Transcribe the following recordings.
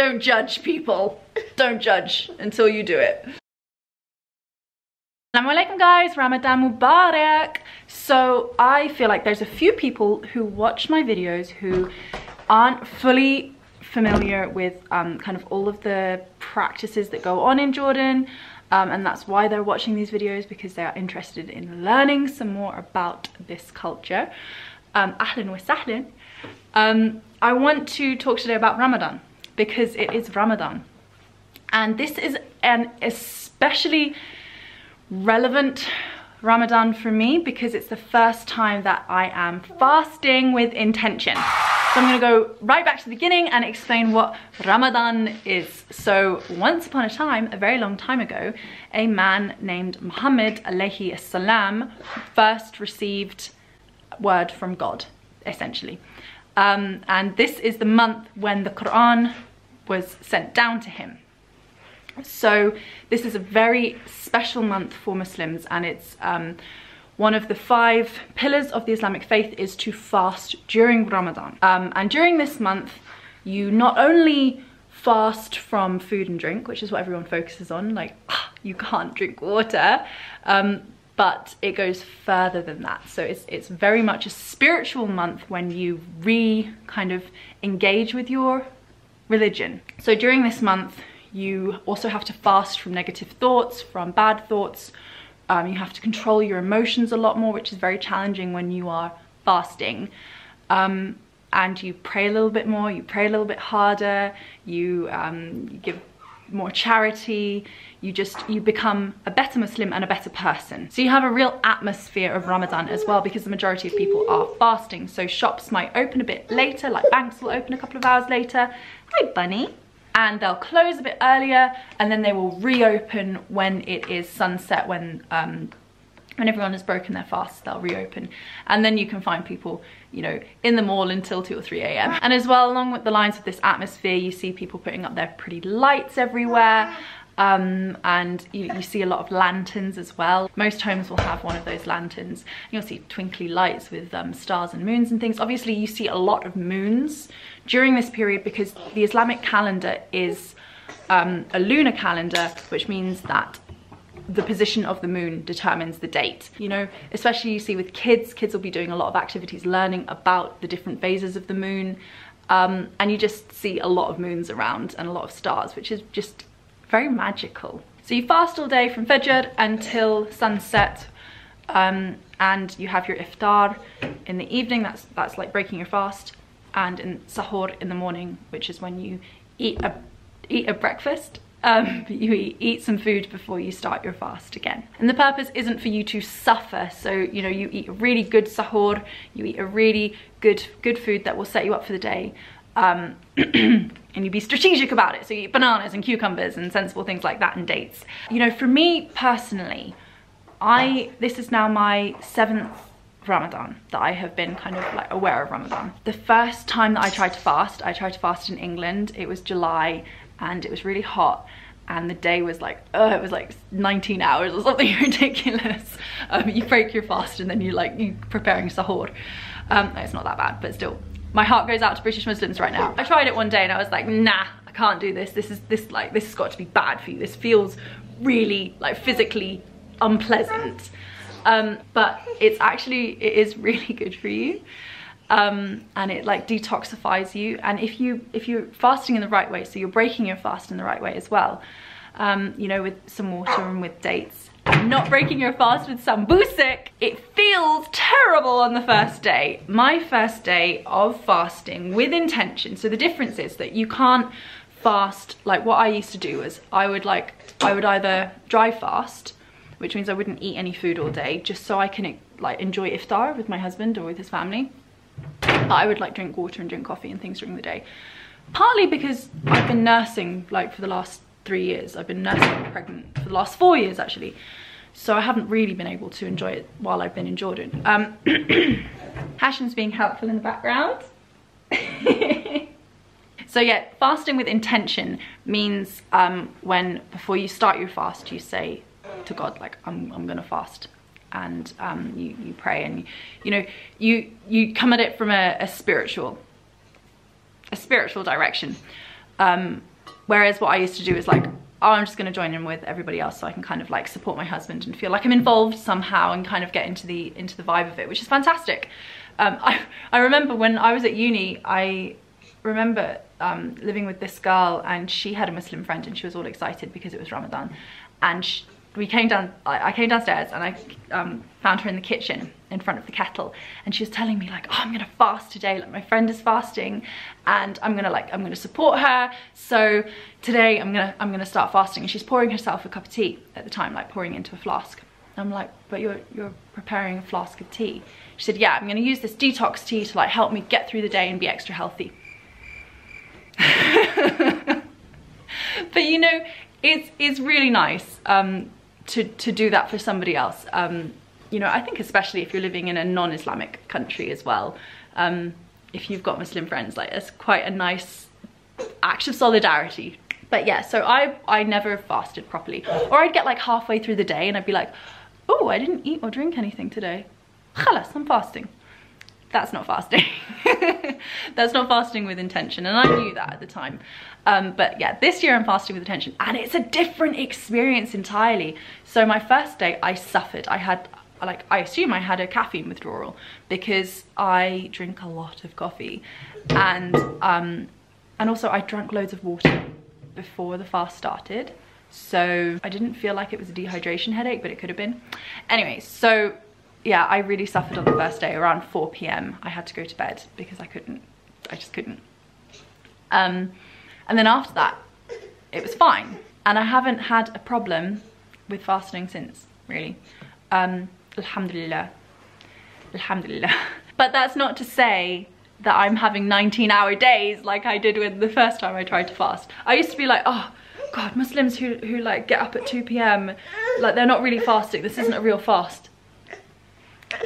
Don't judge, people. Don't judge until you do it. Assalamu alaikum guys, Ramadan Mubarak. So I feel like there's a few people who watch my videos who aren't fully familiar with kind of all of the practices that go on in Jordan, and that's why they're watching these videos, because they are interested in learning some more about this culture. Ahlan wa sahlan. I want to talk today about Ramadan because it is Ramadan, and this is an especially relevant Ramadan for me because it's the first time that I am fasting with intention. So I'm going to go right back to the beginning and explain what Ramadan is. So once upon a time, a very long time ago, a man named Muhammad alayhi salam first received word from God, essentially. And this is the month when the Quran was sent down to him. So this is a very special month for Muslims, and it's one of the 5 pillars of the Islamic faith is to fast during Ramadan. And during this month, you not only fast from food and drink, which is what everyone focuses on, like you can't drink water, but it goes further than that. So it's very much a spiritual month when you kind of engage with your religion. So during this month, you also have to fast from negative thoughts, from bad thoughts. You have to control your emotions a lot more, which is very challenging when you are fasting. And you pray a little bit more, you pray a little bit harder, you give more charity, you become a better Muslim and a better person. So you have a real atmosphere of Ramadan as well, because the majority of people are fasting. So shops might open a bit later, like banks will open a couple of hours later. Hi bunny. And they'll close a bit earlier, and then they will reopen when it is sunset, when everyone has broken their fast, they'll reopen. And then you can find people, you know, in the mall until 2 or 3 a.m. And as well, along with the lines of this atmosphere, you see people putting up their pretty lights everywhere. And you see a lot of lanterns as well. Most homes will have one of those lanterns. You'll see twinkly lights with stars and moons and things. Obviously, you see a lot of moons during this period because the Islamic calendar is a lunar calendar, which means that the position of the moon determines the date. You know, especially you see with kids will be doing a lot of activities learning about the different phases of the moon. And you just see a lot of moons around and a lot of stars, which is just very magical. So you fast all day from Fajr until sunset, and you have your iftar in the evening, that's like breaking your fast, and in sahur in the morning, which is when you eat a breakfast. You eat some food before you start your fast again. And the purpose isn't for you to suffer. So, you know, you eat a really good sahur, you eat a really good food that will set you up for the day. And you be strategic about it. So you eat bananas and cucumbers and sensible things like that, and dates. You know, for me personally, this is now my 7th Ramadan that I have been kind of like aware of Ramadan. The first time that I tried to fast in England. It was July and it was really hot. And the day was like, it was like 19 hours or something ridiculous. You break your fast and then you're preparing sahur. It's not that bad, but still. My heart goes out to British Muslims right now. I tried it one day and I was like, nah, I can't do this. This has got to be bad for you. This feels really like physically unpleasant. But it is really good for you. And it like detoxifies you. And if you're fasting in the right way, so you're breaking your fast in the right way as well, you know, with some water and with dates, and not breaking your fast with sambusik, it feels terrible on the first day. My first day of fasting with intention. So the difference is that you can't fast, like what I used to do was I would either dry fast, which means I wouldn't eat any food all day, just so I can like enjoy iftar with my husband or with his family. But I would like drink water and drink coffee and things during the day. Partly because I've been nursing like for the last 3 years. I've been nursing and pregnant for the last 4 years actually. So I haven't really been able to enjoy it while I've been in Jordan. Hashem's being helpful in the background. So yeah, fasting with intention means before you start your fast, you say to God, like, I'm gonna fast. And you pray, and you come at it from a spiritual direction. Whereas what I used to do is like, oh, I'm just going to join in with everybody else so I can kind of like support my husband and feel like I'm involved somehow and kind of get into the vibe of it, which is fantastic. I remember when I was at uni, I remember living with this girl, and she had a Muslim friend, and she was all excited because it was Ramadan. And I came downstairs, and I found her in the kitchen in front of the kettle, and she was telling me like, oh, I'm gonna fast today, like my friend is fasting, and I'm gonna support her, so today I'm gonna start fasting. And she's pouring herself a cup of tea at the time, like pouring into a flask. I'm like, but you're preparing a flask of tea. She said, yeah, I'm gonna use this detox tea to like help me get through the day and be extra healthy. But you know, it's really nice to do that for somebody else. You know, I think especially if you're living in a non-Islamic country as well, if you've got Muslim friends, like it's quite a nice act of solidarity. But yeah, so I never fasted properly, or I'd get like halfway through the day and I'd be like, oh, I didn't eat or drink anything today. Khalas, I'm fasting. That's not fasting. That's not fasting with intention, and I knew that at the time. But yeah, this year I'm fasting with intention, and it's a different experience entirely. So my first day I suffered. I assume I had a caffeine withdrawal because I drink a lot of coffee, and also I drank loads of water before the fast started. So I didn't feel like it was a dehydration headache, but it could have been. Anyway, so yeah, I really suffered on the first day. Around 4 p.m. I had to go to bed because I just couldn't. And then after that, it was fine. And I haven't had a problem with fasting since, really. Alhamdulillah. Alhamdulillah. But that's not to say that I'm having 19-hour days like I did with the first time I tried to fast. I used to be like, oh God, Muslims who like get up at 2 p.m, like they're not really fasting. This isn't a real fast.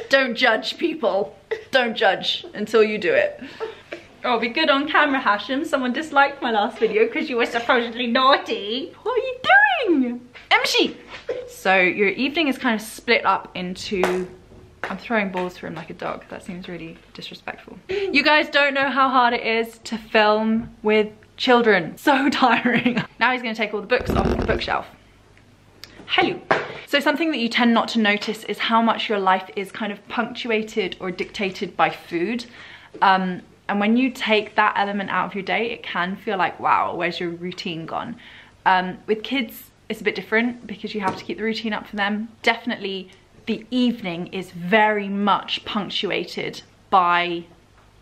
Don't judge, people. Don't judge until you do it. Oh, be good on camera, Hashim. Someone disliked my last video because you were supposedly naughty. What are you doing? Emshi! So your evening is kind of split up into... I'm throwing balls for him like a dog. That seems really disrespectful. You guys don't know how hard it is to film with children. So tiring. Now he's going to take all the books off the bookshelf. Hello. So something that you tend not to notice is how much your life is kind of punctuated or dictated by food. And when you take that element out of your day, it can feel like, wow, where's your routine gone? With kids, it's a bit different because you have to keep the routine up for them. Definitely the evening is very much punctuated by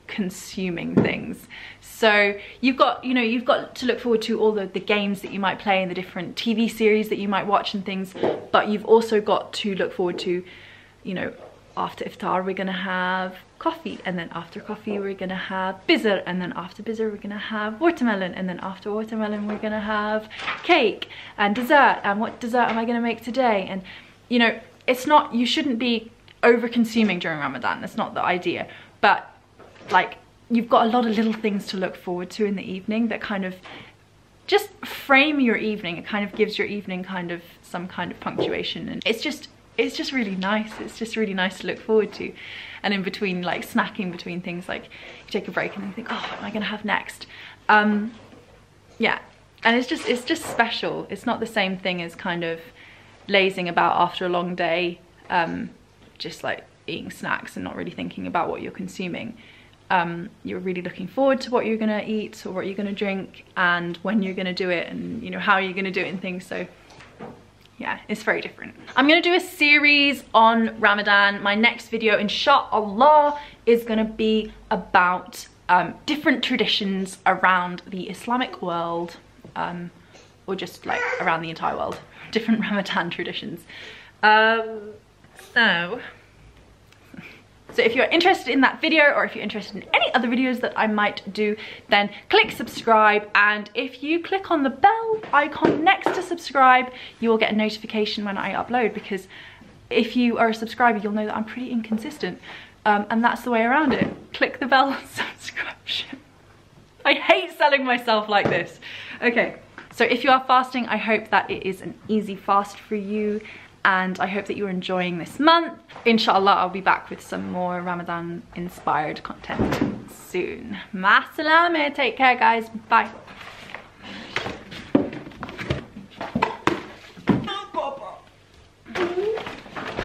consuming things. So you've got to look forward to all the games that you might play and the different TV series that you might watch and things, but you've also got to look forward to, you know, after iftar we're gonna have coffee, and then after coffee we're gonna have bizr, and then after bizr we're gonna have watermelon, and then after watermelon we're gonna have cake and dessert. And what dessert am I gonna make today? And you know, it's not, you shouldn't be over consuming during Ramadan. That's not the idea, but like you've got a lot of little things to look forward to in the evening that kind of just frame your evening. It kind of gives your evening kind of some kind of punctuation, and it's just really nice. It's just really nice to look forward to. And in between, like snacking between things, like you take a break and you think, oh, what am I gonna have next? Yeah, and it's just special. It's not the same thing as kind of lazing about after a long day, just like eating snacks and not really thinking about what you're consuming. You're really looking forward to what you're gonna eat or what you're gonna drink and when you're gonna do it, and you know how you're gonna do it and things. So yeah, it's very different. I'm gonna do a series on Ramadan. My next video, inshallah, is gonna be about different traditions around the Islamic world, or just like around the entire world, different Ramadan traditions. So if you're interested in that video, or if you're interested in any other videos that I might do, then click subscribe. And if you click on the bell icon next to subscribe, you will get a notification when I upload, because if you are a subscriber, you'll know that I'm pretty inconsistent. And that's the way around it. Click the bell subscription. I hate selling myself like this. Okay, so if you are fasting, I hope that it is an easy fast for you. And I hope that you're enjoying this month. Inshallah, I'll be back with some more Ramadan inspired content soon. Ma salama, take care guys, bye.